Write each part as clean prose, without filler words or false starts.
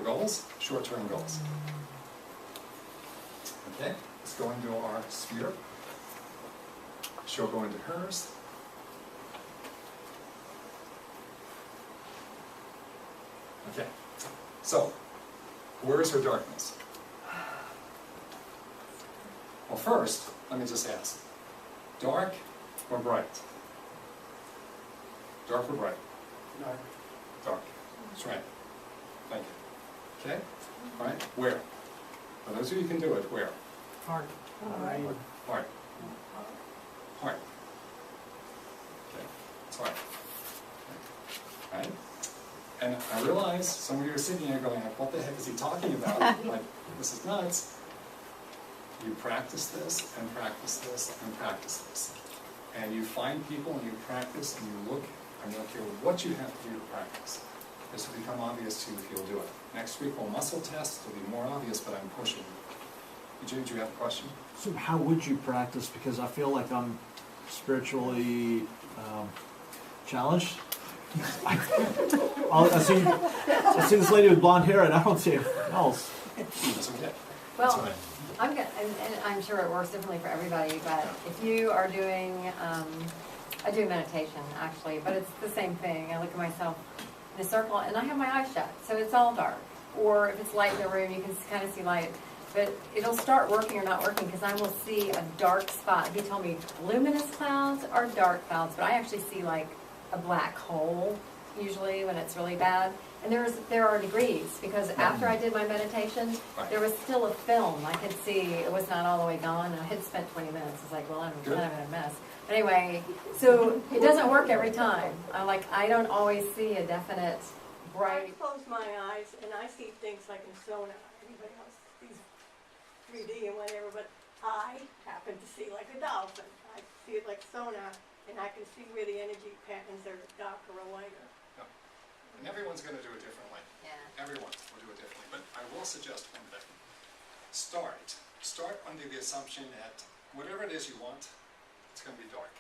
Goals, short-term goals. Okay, let's go into our sphere. She'll go into hers. Okay, so where is her darkness? Well, first, let me just ask, dark or bright? Dark or bright? Dark. Dark. That's right. Thank you. Okay? All right, where? For those of you who can do it, where? Heart. Heart. Heart. Okay, that's right. Okay. Right? And I realize some of you are sitting here going, like, what the heck is he talking about? Like, this is nuts. You practice this, and practice this, and practice this. And you find people, and you practice, and you look, and you don't care what you have to do to practice. This will become obvious to you if you'll do it. Next week we'll muscle test, it'll be more obvious, but I'm pushing you. Eugene, do you have a question? So how would you practice? Because I feel like I'm spiritually challenged. I see this lady with blonde hair, and I don't see anything else. That's okay. Well, That's right. I'm good, and I'm sure it works differently for everybody, but if you are doing, I do meditation actually, but it's the same thing. I look at myself in a circle and I have my eyes shut, so it's all dark. Or if it's light in the room, you can kind of see light. But it'll start working or not working because I will see a dark spot. He told me luminous clouds are dark clouds, but I actually see like a black hole usually when it's really bad. And there are degrees because after I did my meditation, there was still a film. I could see it was not all the way gone. I had spent 20 minutes. It's like, well, I'm kind of in a mess. But anyway, so it doesn't work every time. I don't always see a definite bright. I close my eyes and I see things like in sonar. Everybody else sees 3D and whatever, but I happen to see like a dolphin. I see it like sonar, and I can see where the energy patterns are darker or lighter. Yeah. And everyone's going to do it differently. Yeah. Everyone will do it differently. But I will suggest one thing. Start under the assumption that whatever it is you want, it's going to be dark.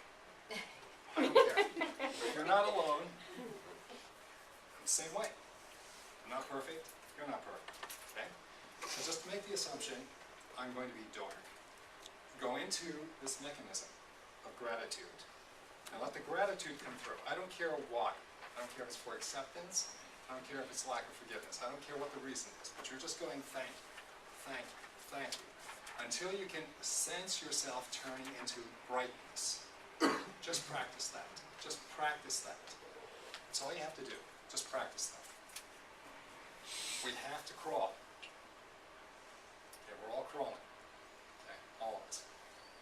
I don't care. You're not alone. I'm the same way. I'm not perfect. You're not perfect. Okay? So just make the assumption, I'm going to be dark. Go into this mechanism of gratitude. And let the gratitude come through. I don't care why. I don't care if it's for acceptance. I don't care if it's lack of forgiveness. I don't care what the reason is. But you're just going, thank you, thank you, thank you. Until you can sense yourself turning into brightness. Just practice that. Just practice that. That's all you have to do. Just practice that. We have to crawl. Okay, we're all crawling. Okay, all of us.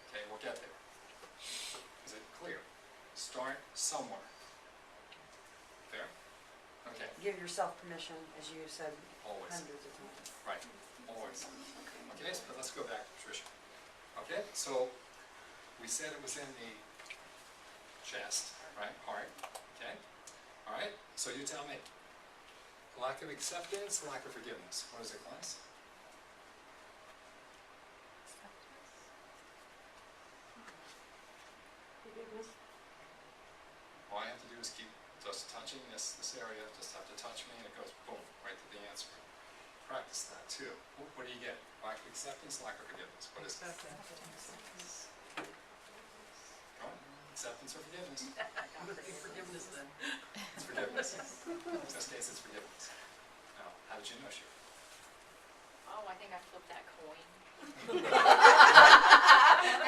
Okay, we'll get there. Is it clear? Start somewhere. There? Okay. Give yourself permission, as you said Always. hundreds of times. Right. Always. Okay, so let's go back to Tricia. Okay, so we said it was in the chest, right? Heart. Okay. All right. So you tell me. Lack of acceptance, lack of forgiveness. What is it, class? Forgiveness. All I have to do is keep just touching this area, just have to touch me, and it goes boom, right to the answer. Practice that too. What do you get? Lack of acceptance, lack of forgiveness. What is it? Go on. Acceptance or forgiveness? Forgiveness then. It's forgiveness. In this case, it's forgiveness. Now, how did you know, Sheila? Oh, I think I flipped that coin.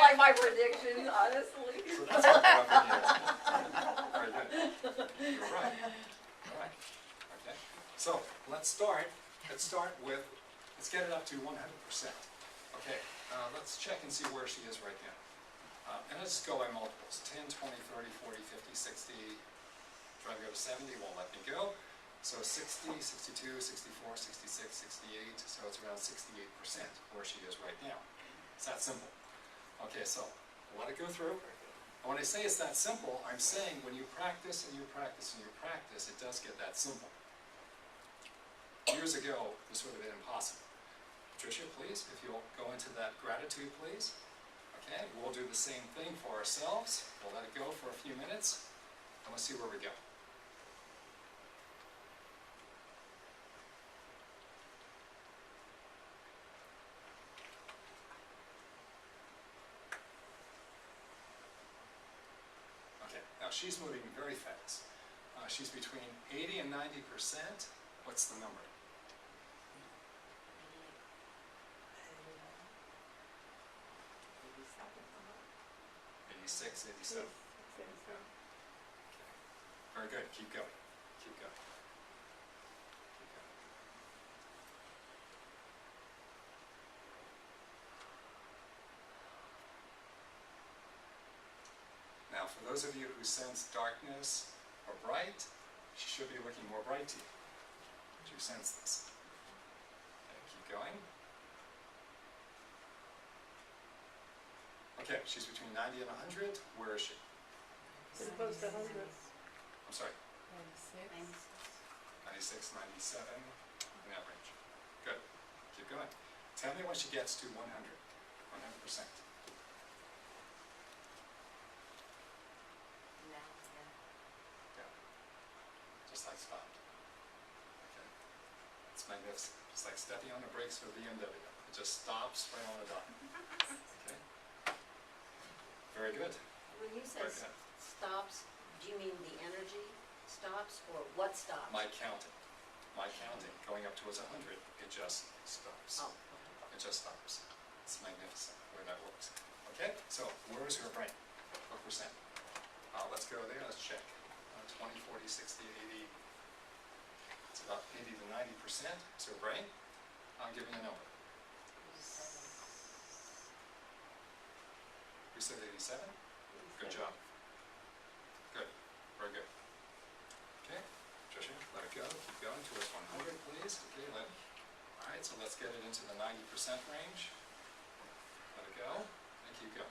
Like my predictions, honestly. So that's what very good. You're right. All right. Okay. So let's start. Let's get it up to 100%. Okay. Let's check and see where she is right now. And let's just go by multiples. 10, 20, 30, 40, 50, 60. Try to go to 70, won't let me go. So 60, 62, 64, 66, 68. So it's around 68% where she is right now. It's that simple. Okay, so let it go through. And when I say it's that simple, I'm saying when you practice and you practice and you practice, it does get that simple. Years ago, this would have been impossible. Patricia, please, if you'll go into that gratitude, please. Okay, we'll do the same thing for ourselves. We'll let it go for a few minutes, and we'll see where we go. she's moving very fast. She's between 80 and 90%. What's the number? 86, 87. Very good. Keep going. Keep going. Keep going. Now, for those of you who sense darkness or bright, she should be looking more bright to you. Do you sense this? Okay, keep going. Okay, she's between 90 and 100. Where is she? As opposed to 100. I'm sorry. 96, 97, in that range. Good. Keep going. Tell me when she gets to 100. 100%. Yeah. Just like stopped. Okay. It's magnificent. It's like stepping on the brakes for a BMW. It just stops right on the dot. Okay. Very good. When you say Very good. stops, do you mean the energy stops or what stops? My counting. My counting. Going up towards 100, it just stops. Oh, It just stops. It's magnificent the way that works. Okay, so where is her brain? What percent? Let's go there, let's check. 20, 40, 60, 80. It's about 80 to 90% is her brain. I'm giving a number. We said 87? Good job. Good, very good. Okay, Tricia, let it go. Keep going towards 100, please. Okay, all right, so let's get it into the 90% range. Let it go, and keep going.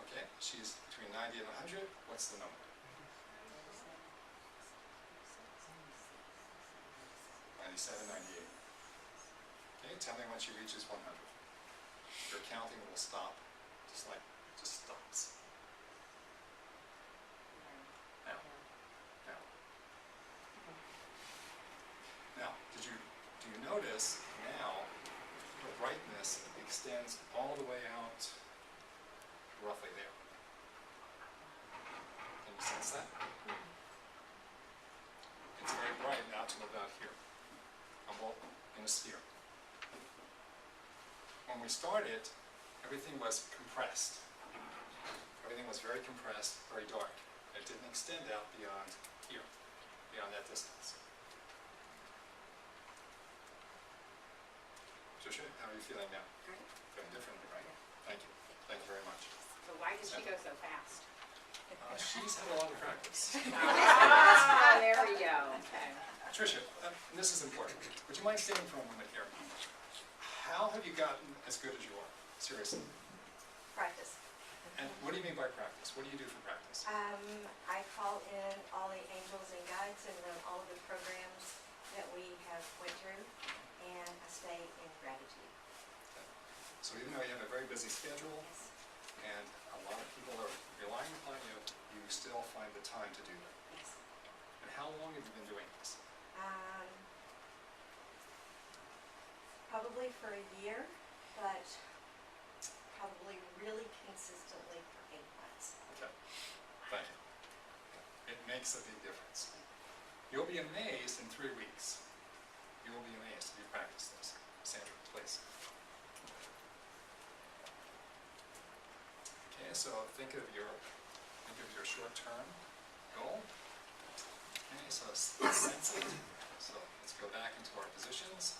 Okay, she's between 90 and 100. What's the number? 97, 98. Okay, tell me when she reaches 100. Your counting will stop, just stops. Now. Now, do you notice now the brightness extends all the way out roughly there? Can you sense that? It's very bright out to about here, in a sphere. When we started, everything was compressed. Everything was very compressed, very dark. It didn't extend out beyond here, beyond that distance. Tricia, how are you feeling now? Great. Feeling differently, right? Thank you. Thank you very much. So why did she go so fast? She's had a lot of practice. Ah, there we go. Okay. Tricia, this is important. Would you mind staying for a moment here? How have you gotten as good as you are? Seriously. Practice. And what do you mean by practice? What do you do for practice? I call in all the angels and guides and all of the programs that we have went through, and I stay in gratitude. Okay. So even though you have a very busy schedule, Yes. and a lot of people are relying upon you, you still find the time to do that. Yes. And how long have you been doing this? Probably for a year, but probably really consistently for 8 months. Okay, thank you. It makes a big difference. You'll be amazed in 3 weeks. You will be amazed if you practice this. Sandra, please. Okay, so think of your short-term goal. Okay, so sense it. So let's go back into our positions.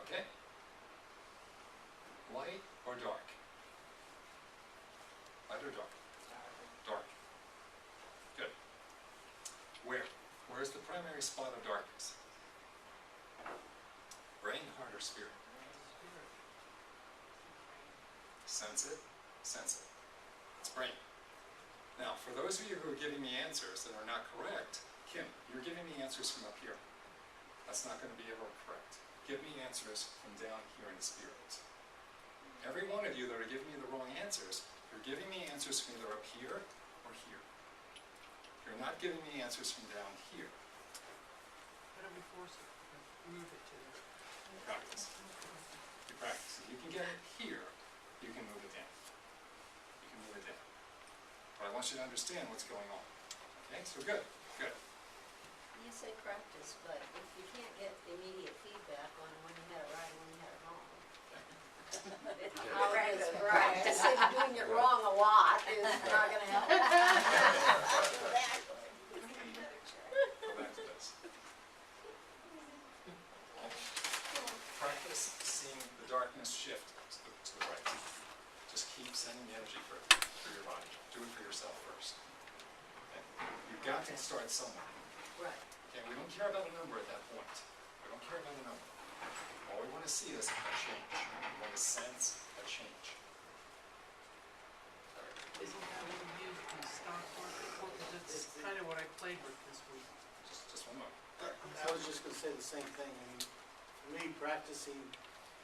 Okay. Light or dark? Light or dark? Dark. Good. Where? Where's the primary spot of darkness? Brain, heart, or spirit? Sense it? Sense it. It's brain. Now, for those of you who are giving me answers that are not correct, Kim, you're giving me answers from up here. That's not going to be ever correct. Give me answers from down here in the spirit. Every one of you that are giving me the wrong answers, you're giving me answers from either up here or here. You're not giving me answers from down here. force it, move it to there. Practice. You practice. If you can get it here, you can move it down. You can move it down. But I want you to understand what's going on. Okay, so good, good. You say practice, but if you can't get immediate feedback on when you had it right and when you had it wrong. It's how it is, right? To say you're doing it wrong a lot is not gonna help. Exactly. Go back to this. Practice seeing the darkness shift to the right. Just keep sending the energy through your body. Do it for yourself first. Okay? You've got to start somewhere. Right. Okay, we don't care about a number at that point. We don't care about a number. All we want to see is a change. We want to sense a change. Isn't that what we use in the stock market? Because it's kind of what I played with this week. Just one moment. I was just gonna say the same thing. I mean, for me, practicing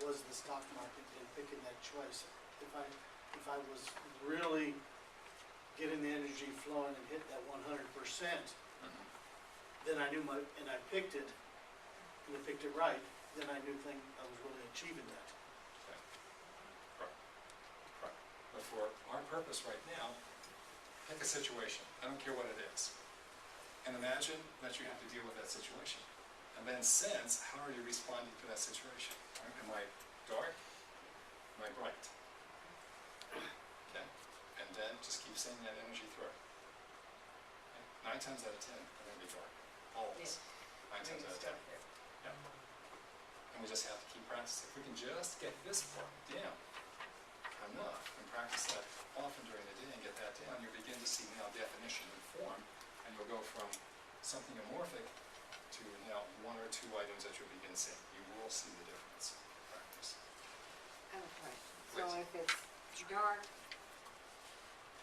was the stock market and picking that choice. If I was really getting the energy flowing and hit that 100%, then I knew and I picked it, and I picked it right, then I knew I was really achieving that. Okay. Right. Right. But for our purpose right now, pick a situation. I don't care what it is. And imagine that you have to deal with that situation. And then sense, how are you responding to that situation? Right? Am I dark? Am I bright? Okay? And then just keep sending that energy through. Okay? 9 times out of 10, I'm going to be dark. Always. 9 times out of 10. Yeah. And we just have to keep practicing. If we can just get this part down enough and practice that often during the day and get that down, you'll begin to see now definition and form, and you'll go from something amorphic to now 1 or 2 items that you'll begin seeing. You will see the difference in practice. I have a question. So Please. if it's dark,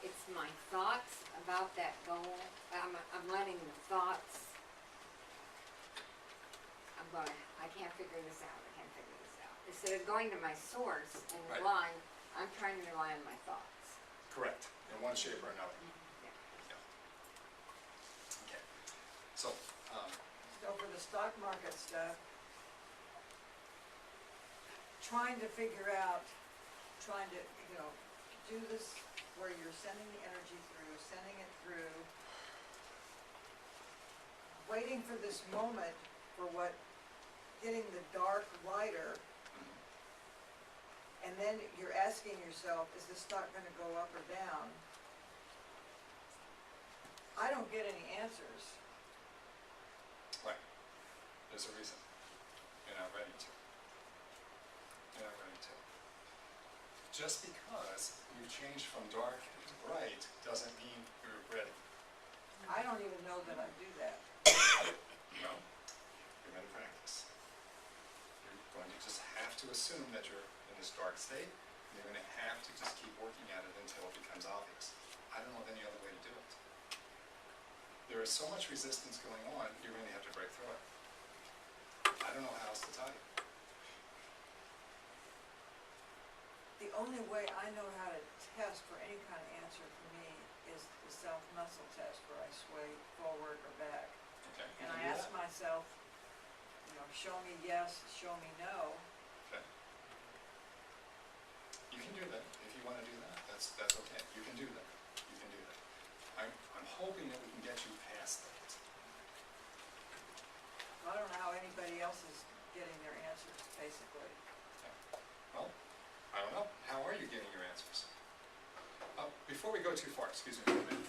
it's my thoughts about that goal, I'm letting the thoughts, I can't figure this out, Instead of going to my source and Right. relying, I'm trying to rely on my thoughts. Correct. In one shape or another. Yeah. Yeah. Okay. So, So for the stock market stuff, trying to figure out, do this where you're sending the energy through, sending it through, waiting for this moment for getting the dark lighter, and then you're asking yourself, is this stock gonna go up or down? I don't get any answers. right. There's a reason. You're not ready to. You're not ready to. Just because you change from dark to bright doesn't mean you're ready. I don't even know that I do that. No. You're going to practice. You're going to just have to assume that you're in this dark state, and you're going to have to just keep working at it until it becomes obvious. I don't know of any other way to do it. There is so much resistance going on, you're going to have to break through it. I don't know how else to tell you. The only way I know how to test for any kind of answer for me is the self-muscle test where I sway forward or back. Okay. And you I can do ask that. myself, show me yes, show me no. Okay. You can do that. If you want to do that, that's okay. You can do that. You can do that. I'm hoping that we can get you past that. I don't know how anybody else is getting their answers, basically. Well, I don't know. How are you getting your answers? Before we go too far, excuse me for a minute.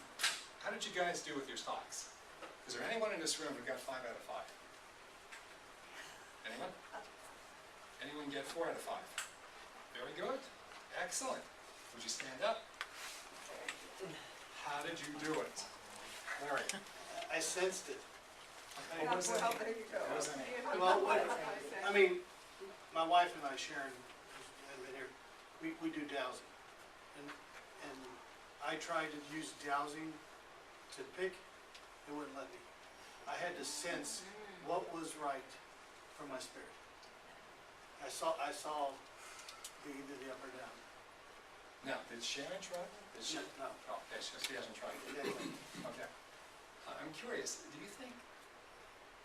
How did you guys do with your stocks? Is there anyone in this room who got 5 out of 5? Anyone? Anyone get 4 out of 5? Very good. Excellent. Would you stand up? How did you do it? Larry. I sensed it. Okay, what does that mean? There you go. What does that mean? Well, I mean, my wife and I, Sharon, has been here, we do dowsing. And I tried to use dowsing to pick, it wouldn't let me. I had to sense what was right for my spirit. I saw either the up or down. Now, did Sharon try? Did she? No. Oh, okay, she hasn't tried. Yeah. Okay. I'm curious, do you think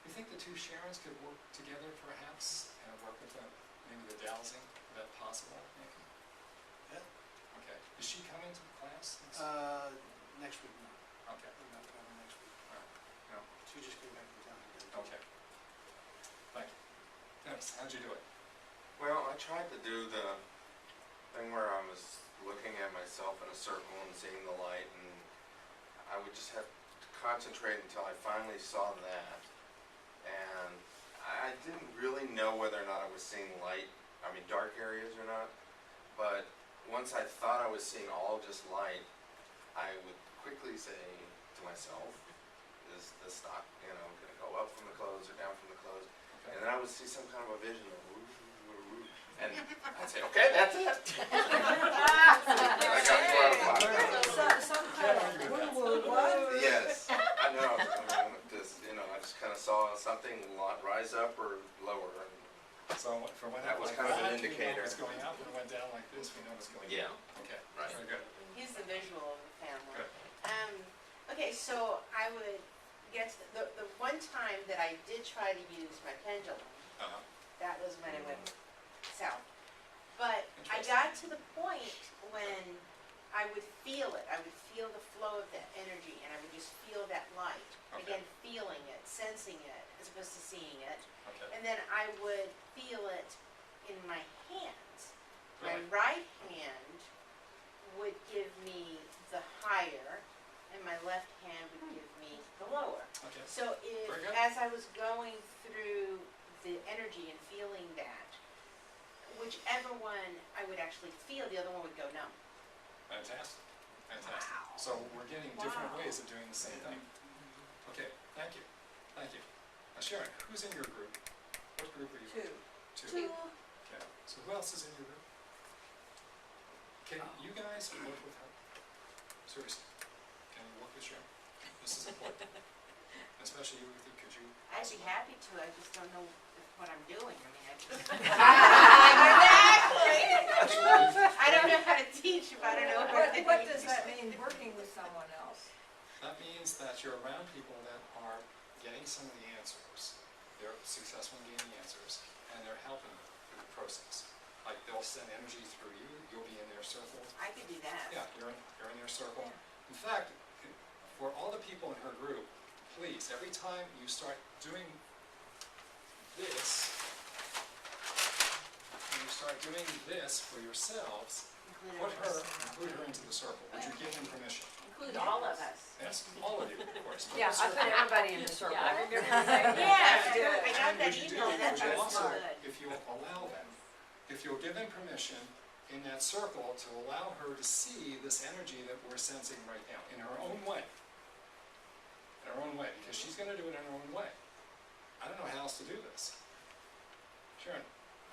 You think the two Sharons could work together perhaps, and work with maybe the dowsing? Is that possible, maybe? Yeah. Okay. Is she coming to the class? Next week, no. Okay. I'm not coming next week. All right. No. She just came back from town. Okay. Thank you. Dennis, how'd you do it? Well, I tried to do the thing where I was looking at myself in a circle and seeing the light, and I would just have to concentrate until I finally saw that. And I didn't really know whether or not I was seeing light, dark areas or not, but once I thought I was seeing all just light, I would quickly say to myself, is the stock, gonna go up from the close or down from the close? Okay. And then I would see some kind of a vision of woo, woo, woo, and I'd say, okay, that's it. I got 4 o'clock. Some kind of woo-woo, what? Yes, I know. I just kind of saw something rise up or lower. So for when That it was went kind of an back, we know indicator. it's going up, and it went down like this, we know it's going Yeah. down. Okay, Right. very good. He's the visual of the family. Good. Okay, so I would guess, the one time that I did try to use my pendulum, Uh-huh. that was when it went south. But I Interesting. got to the point when I would feel it, I would feel the flow of that energy, and I would just feel that light. Okay. Again, feeling it, sensing it, as opposed to seeing it. Okay. And then I would feel it in my hands. My Really? right hand would give me the higher, and my left hand would give me the lower. Okay. So if, Very good. as I was going through the energy and feeling that, whichever one I would actually feel, the other one would go numb. Fantastic. Fantastic. So we're getting different ways of doing the same thing. Okay, thank you. Thank you. Now Sharon, who's in your group? What group are you in? Two. Okay, so who else is in your group? Can you guys work with her? Seriously, can you work with Sharon? This is important. Especially you, Ruthie, could you? I'd be happy to, I just don't know what I'm doing. I mean, I don't know how to teach if I don't know what to do. What does that mean, working with someone else? That means that you're around people that are getting some of the answers. They're successful in getting answers, and they're helping you through the process. Like they'll send energy through you, you'll be in their circle. I could do that. Yeah, you're in their circle. In fact, for all the people in her group, please, every time you start doing this, when you start doing this for yourselves, include her into the circle. Would you give them permission? Include all of us. Yes, all of you, of course. but Yeah, the I circle. put everybody in the circle. Yeah, I remember you saying that. Yeah, I got And that would you do, email, would you that's also, good. if you'll allow them, if you'll give them permission in that circle to allow her to see this energy that we're sensing right now in her own way. In her own way, because she's gonna do it in her own way. I don't know how else to do this. Sharon,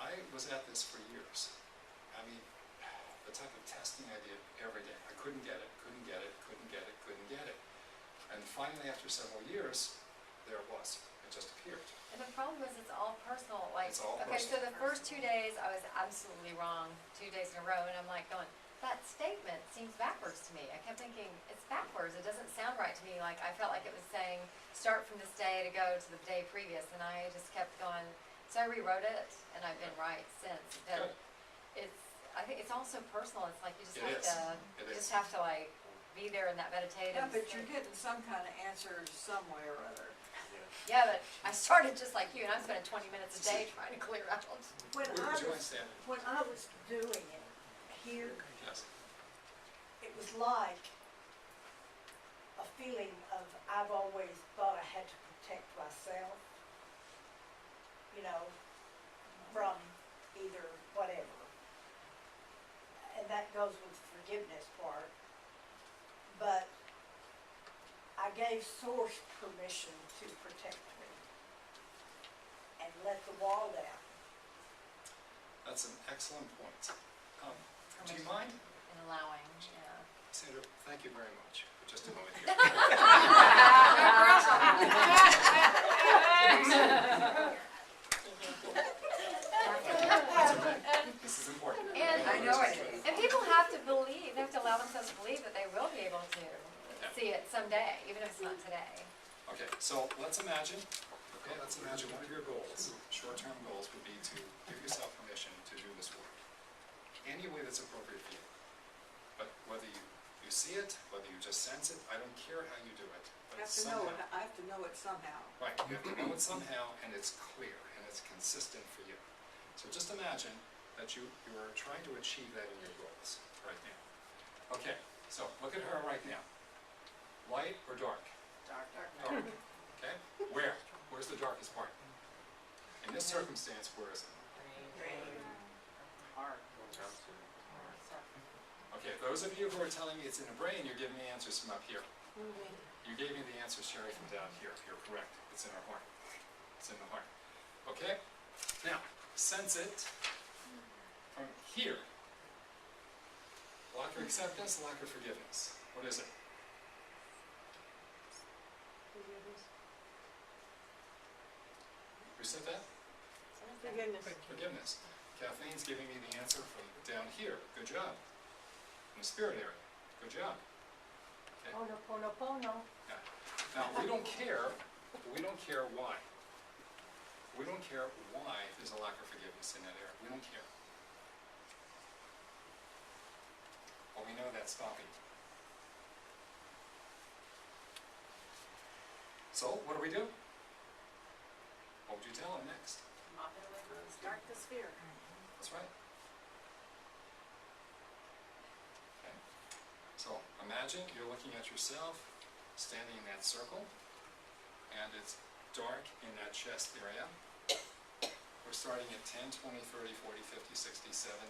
I was at this for years. I mean, the type of testing I did every day. I couldn't get it, couldn't get it, couldn't get it, couldn't get it. And finally, after several years, there it was. It just appeared. And the problem is it's all personal, like, It's all okay, so personal. the first 2 days, I was absolutely wrong, 2 days in a row, and I'm like going, that statement seems backwards to me. I kept thinking, it's backwards, it doesn't sound right to me, like, I felt like it was saying, start from this day to go to the day previous, and I just kept going, so I rewrote it, and I've been right since. But Good. I think it's also personal, it's like you just It have is. to, It you is. just have to like, be there in that meditative. Yeah, but you're getting some kind of answers some way or other. Yeah, but I started just like you, and I'm spending 20 minutes a day trying to clear out. When Would I you was, understand? when I was doing it here, Yes. it was like a feeling of, I've always thought I had to protect myself, from either whatever. And that goes with the forgiveness part. But I gave Source permission to protect me and let the wall down. That's an excellent point. Do you mind? And allowing, yeah. Sandra, thank you very much for just a moment here. This is important. And I know it is. And people have to believe, they have to allow themselves to believe that they will be able to see it someday, even if it's not today. Okay, so let's imagine Okay, let's imagine one of your goals, short-term goals, would be to give yourself permission to do this work. Any way that's appropriate for you. But whether you see it, whether you just sense it, I don't care how you do it. I But have to know somehow, it, I have to know it somehow. right, you have to know it somehow, and it's clear, and it's consistent for you. So just imagine that you are trying to achieve that in your goals right now. Okay, so look at her right now. Light or dark? Dark. Dark. Okay? Where? Where's the darkest part? In this circumstance, where is it? Hard. Okay, those of you who are telling me it's in the brain, you're giving me answers from up here. You gave me the answers, Sherry, from down here. You're correct. It's in our heart. It's in the heart. Okay? Now, sense it from here. Lack of acceptance, lack of forgiveness. What is it? Who said that? Forgiveness. Forgiveness. Kathleen's giving me the answer from down here. Good job. In the spirit area. Good job. Okay. Ho'oponopono. Yeah. Now, we don't care why. We don't care why there's a lack of forgiveness in that area. We don't care. But we know that's stopping. So, what do? What would you tell him next? Mop it away from start the sphere. That's right. Okay. So imagine you're looking at yourself, standing in that circle, and it's dark in that chest area. We're starting at 10, 20, 30, 40, 50, 60, 70,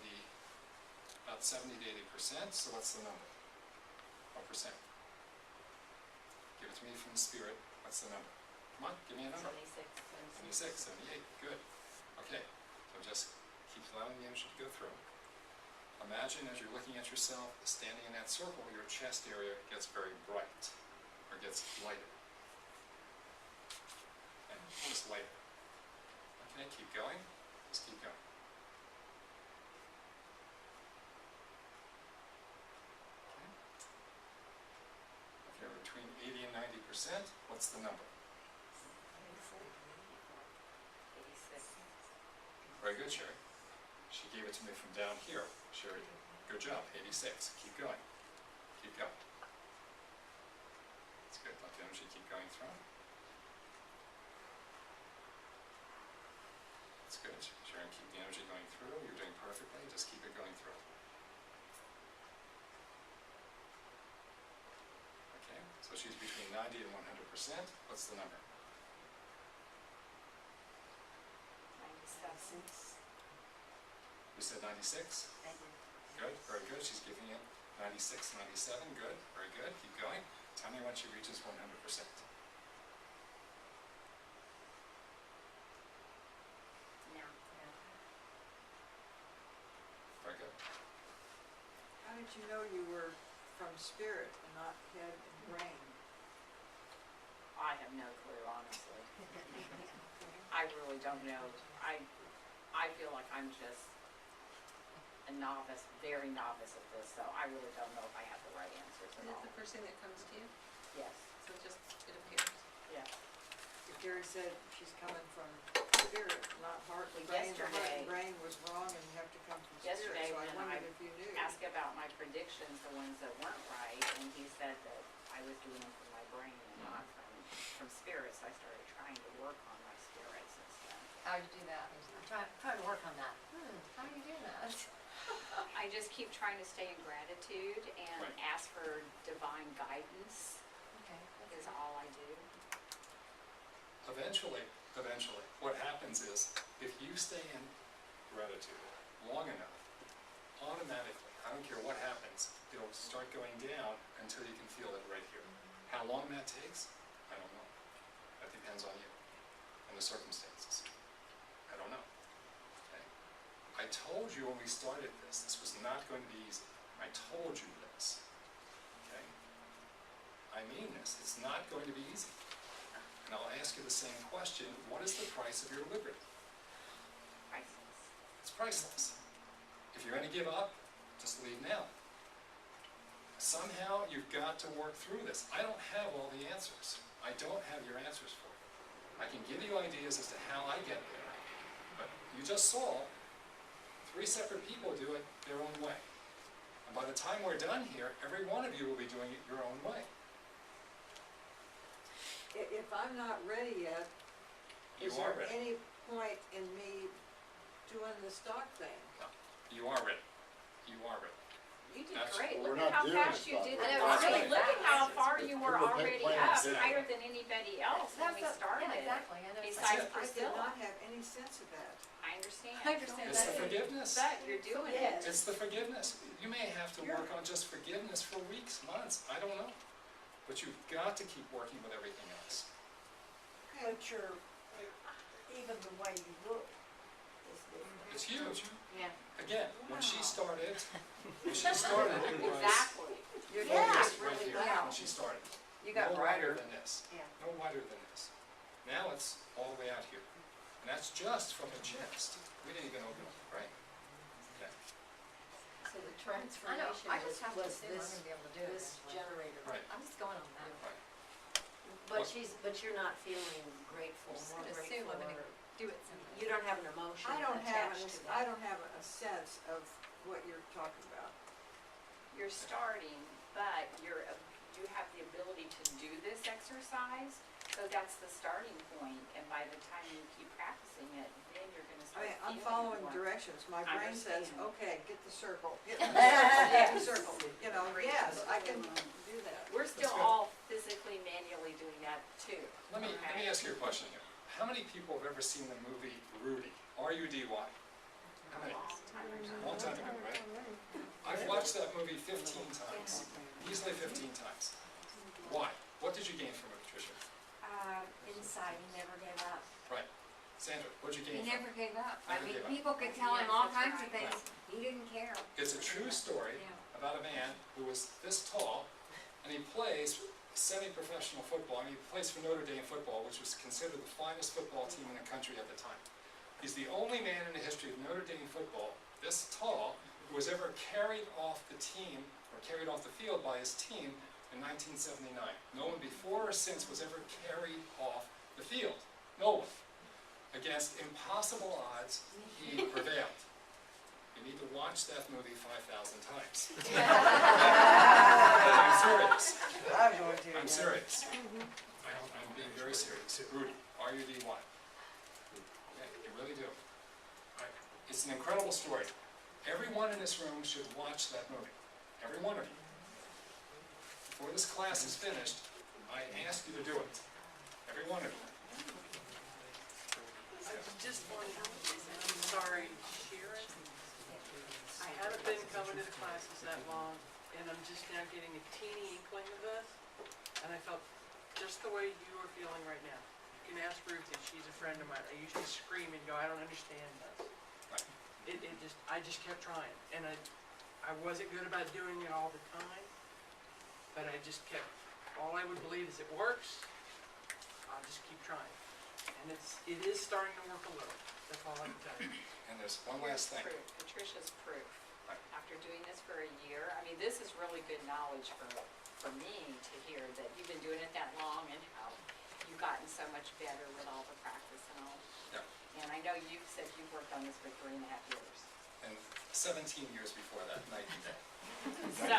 about 70 to 80%. So what's the number? What percent? Give it to me from the spirit. What's the number? Come on, give me a number. 76, 78, good. Okay, so just keep allowing the energy to go through. Imagine as you're looking at yourself, standing in that circle, your chest area gets very bright, or gets lighter. And just lighter. Okay, keep going, just keep going. Okay. If you're between 80 and 90%, what's the number? 86. Very good, Sherry. She gave it to me from down here. Sherry, good job, 86. Keep going. Keep going. That's good. Let the energy keep going through. That's good. Sherry, keep the energy going through. You're doing perfectly. Just keep it going through. Okay, so she's between 90 and 100%. What's the number? 97. We said 96? Good, very good. She's giving it 96, 97. Good, very good. Keep going. Tell me when she reaches 100%. Now. Very good. How did you know you were from spirit and not head and brain? I have no clue, honestly. I really don't know. I feel like I'm just a novice, very novice at this, so I really don't know if I have the right answers at Is it all. the first thing that comes to you? Yes, So just, it appears? yes. If Gary said she's coming from spirit, not heart and brain, the heart Yesterday- and brain was wrong and you have to come from spirit, Yesterday so I when wondered I if you knew. Ask about my predictions, the ones that weren't right, and he said that I was doing them from my brain and not from spirit, so I started trying to work on my spirits instead. How do you do that? I'm trying to work on that. How do you do that? I just keep trying to stay in gratitude and Right. ask for divine guidance Okay. is all I do. Eventually, what happens is, if you stay in gratitude long enough, automatically, I don't care what happens, it'll start going down until you can feel it right here. How long that takes, I don't know. That depends on you and the circumstances. I don't know. Okay? I told you when we started this was not going to be easy. I told you this. Okay? I mean this. It's not going to be easy. And I'll ask you the same question. What is the price of your liberty? Priceless. It's priceless. If you're going to give up, just leave now. Somehow you've got to work through this. I don't have all the answers. I don't have your answers for you. I can give you ideas as to how I get there, but you just saw 3 separate people do it their own way. And by the time we're done here, every one of you will be doing it your own way. If I'm not ready yet, You is are there ready. any point in me doing the stock thing? You are ready. You are ready. You did That's- great, Well, look we're at not how doing fast it, you Bob. did I that. know, I it's mean, really look at how fast. far you were People take already plans. up, higher than anybody else when we That's started. Yeah, exactly, I know. Besides I did Priscilla. not have any sense of that. I understand. I understand It's the that. forgiveness. But you're doing it. Yes. It's the forgiveness. You may have to work on just forgiveness for weeks, months, I don't know. But you've got to keep working with everything else. But you're, even the way you look is different. It's huge. Yeah. Again, when she started, it was Exactly. Yeah. focused right here when she started. You got No wider brighter. than this. Yeah. No wider than this. Now it's all the way out here. And that's just from the chest. We didn't even open it, right? Okay. So the I transformation know, I just have to was assume I'm this, gonna be able to do it this eventually. generator. Right. I'm just going on that. Right. But you're not feeling grateful, I'm just more gonna grateful, assume I'm gonna or do it someday. you don't have an emotion I don't have, attached to I that. don't have a sense of what you're talking about. You're starting, but you have the ability to do this exercise, so that's the starting point, and by the time you keep practicing it, then you're gonna I start mean, I'm feeling following more. directions, my I brain says, understand. okay, get the circle, get the circle, you know, yes, I can do that. We're still good. all physically, manually doing that too. Let me ask you a question here. How many people have ever seen the movie Rudy? R-U-D-Y? How many? Long time ago, right? I've watched that movie 15 times, easily 15 times. Why? What did you gain from it, Patricia? Inside, he never gave up. Right. Sandra, what did you He gain from it? never gave up. I Never mean, gave up. people could tell him all Yes, that's kinds of right. things. He didn't care. It's a true story Yeah. about a man who was this tall, and he plays semi-professional football. I mean, he plays for Notre Dame football, which was considered the finest football team in the country at the time. He's the only man in the history of Notre Dame football, this tall, who was ever carried off the team, or carried off the field by his team in 1979. No one before or since was ever carried off the field. No one. Against impossible odds, he prevailed. You need to watch that movie 5,000 times. I'm serious. I'm going to. I'm serious. I'm being very serious. Rudy, R-U-D-Y. Okay, you really do. It's an incredible story. Everyone in this room should watch that movie. Every one of you. Before this class is finished, I ask you to do it. Every one of you. I just wanted, I'm sorry, Sharon, I haven't been coming to the classes that long, and I'm just now getting a teeny inkling of this, and I felt just the way you are feeling right now. You can ask Ruthie, she's a friend of mine, I used to scream and go, I don't understand this. Right. I just kept trying, and I wasn't good about doing it all the time, but I just kept, all I would believe is it works, I'll just keep trying. And it is starting to work a little, that's all I can tell you. And there's one last thing. Proof. Patricia's proof. Right. After doing this for a year, I mean, this is really good knowledge for me to hear that you've been doing it that long and how you've gotten so much better with all the practice and all. Yeah. And I know you've said you've worked on this for 3.5 years. And 17 years before that, night and day. So,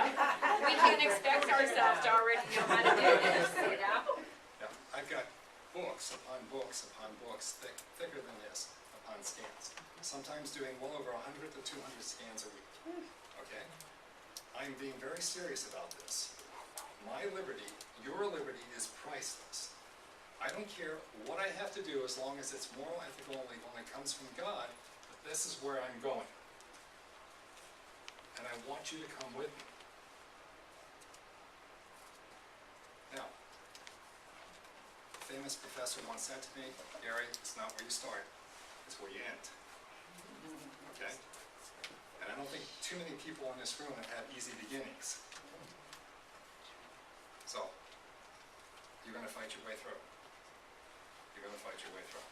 we can expect ourselves to already know how to do this, you know? Yeah, I've got books upon books upon books, thicker than this, upon scans. Sometimes doing well over 100 to 200 scans a week, okay? I'm being very serious about this. My liberty, your liberty is priceless. I don't care what I have to do as long as it's moral, ethical, and legal, and it comes from God, but this is where I'm going. And I want you to come with me. Now, a famous professor once said to me, Gary, it's not where you start, it's where you end. Okay? And I don't think too many people in this room have had easy beginnings. So, you're going to fight your way through. You're going to fight your way through.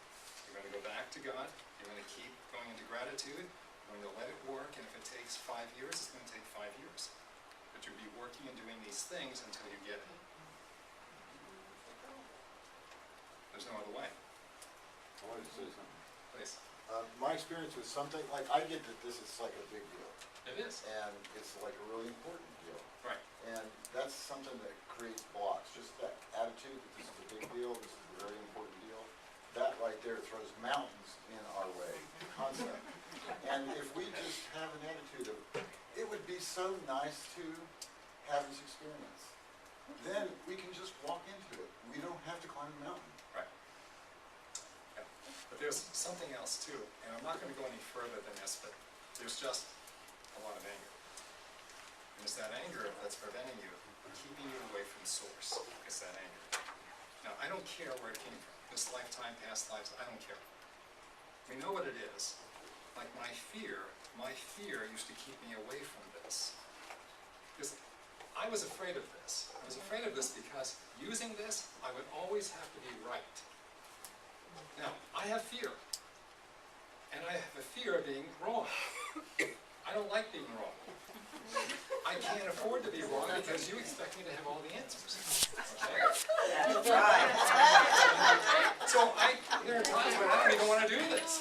You're going to go back to God. You're going to keep going into gratitude. You're going to let it work, and if it takes 5 years, it's going to take 5 years. But you'll be working and doing these things until you get it. There's no other way. I wanted to say something. Please. My experience with something, like, I get that this is like a big deal, It is. and it's like a really important deal. Right. And that's something that creates blocks, just that attitude that this is a big deal, this is a very important deal. That right there throws mountains in our way, the concept. And if we just have an attitude of, it would be so nice to have this experience, then we can just walk into it. We don't have to climb the mountain. Right. Yeah. But there's something else too, and I'm not going to go any further than this, but there's just a lot of anger. And it's that anger that's preventing you, keeping you away from source. It's that anger. Now, I don't care where it came from. This lifetime, past lives, I don't care. We know what it is. Like my fear used to keep me away from this. Because I was afraid of this. I was afraid of this because using this, I would always have to be right. Now, I have fear. And I have a fear of being wrong. I don't like being wrong. I can't afford to be wrong because you expect me to have all the answers. Okay? That's right. So there are times when I don't even want to do this.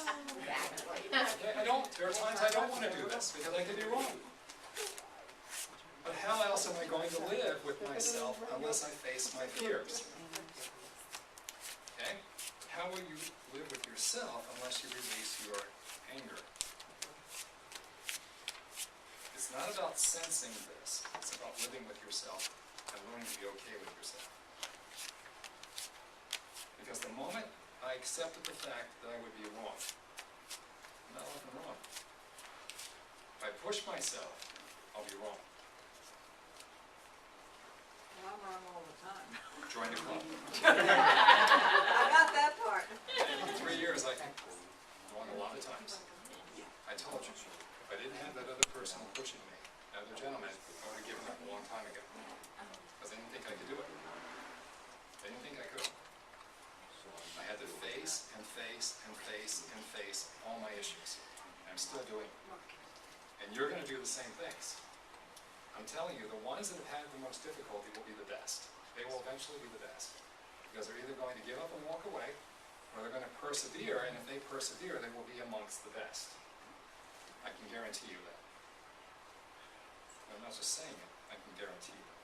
Okay? There are times I don't want to do this because I could be wrong. But how else am I going to live with myself unless I face my fears? Okay? How will you live with yourself unless you release your anger? It's not about sensing this. It's about living with yourself and learning to be okay with yourself. Because the moment I accepted the fact that I would be wrong, I'm not often wrong. If I push myself, I'll be wrong. Well, I'm wrong all the time. Join the club. I got that part. In 3 years, I think wrong a lot of times. I told you, if I didn't have that other person pushing me, that other gentleman, I would have given up a long time ago. Because I didn't think I could do it. I didn't think I could. I had to face and face and face and face all my issues. And I'm still doing it. And you're going to do the same things. I'm telling you, the ones that have had the most difficulty will be the best. They will eventually be the best. Because they're either going to give up and walk away, or they're going to persevere, and if they persevere, they will be amongst the best. I can guarantee you that. I'm not just saying it, I can guarantee you that.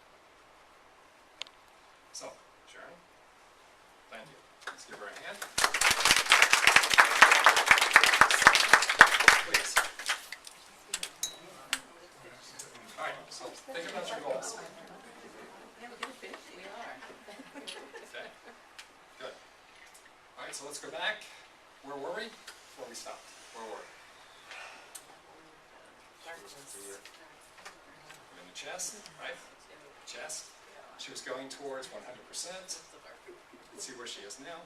So, Sharon, thank you. Let's give her a hand. Please. All right, so think about your goals. Yeah, we're gonna finish, we are. Okay, good. All right, so let's go back. Where were we before we stopped? Where were we? We're in the chest, right? Chest. She was going towards 100%. Let's see where she is now.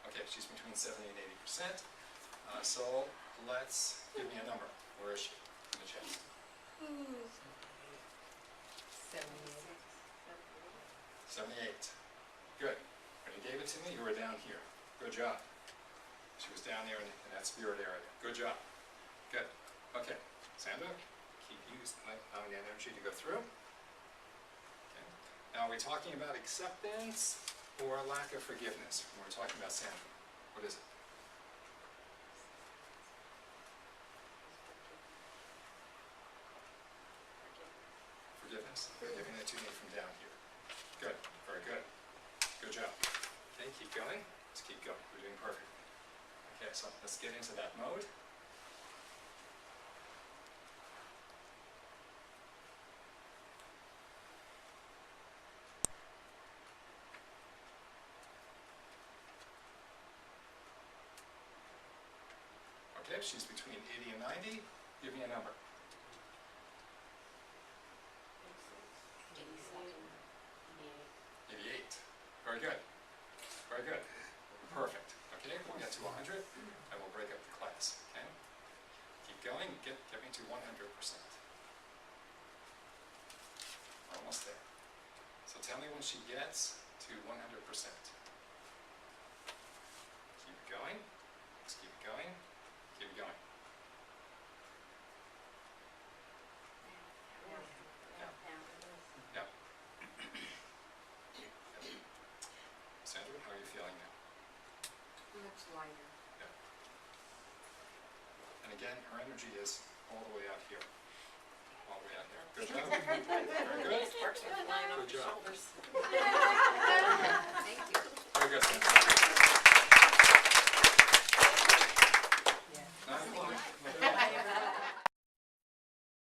Okay, she's between 70 and 80%. So let's give me a number. Where is she in the chest? 78. Good. When you gave it to me, you were down here. Good job. She was down there in that spirit area. Good job. Good. Okay. Sandra, keep allowing that energy to go through. Okay. Now, are we talking about acceptance or a lack of forgiveness when we're talking about Sandra? What is it? Forgiveness. Forgiving that you need from down here. Good. Very good. Good job. Okay, keep going. Let's keep going. We're doing perfect. Okay, so let's get into that mode. Okay, if she's between 80 and 90, give me a number. 88. Very good. Very good. Perfect. Okay, we'll get to 100 and we'll break up the class. Okay? Keep going. Get me to 100%. We're almost there. So tell me when she gets to 100%. Keep it going. Let's keep it going. Keep it going. Yeah. Sandra, how are you feeling? much lighter. And again, her energy is all the way out here. All the way out here. Good job. Very good. Sparks are flying off Good your job. shoulders. And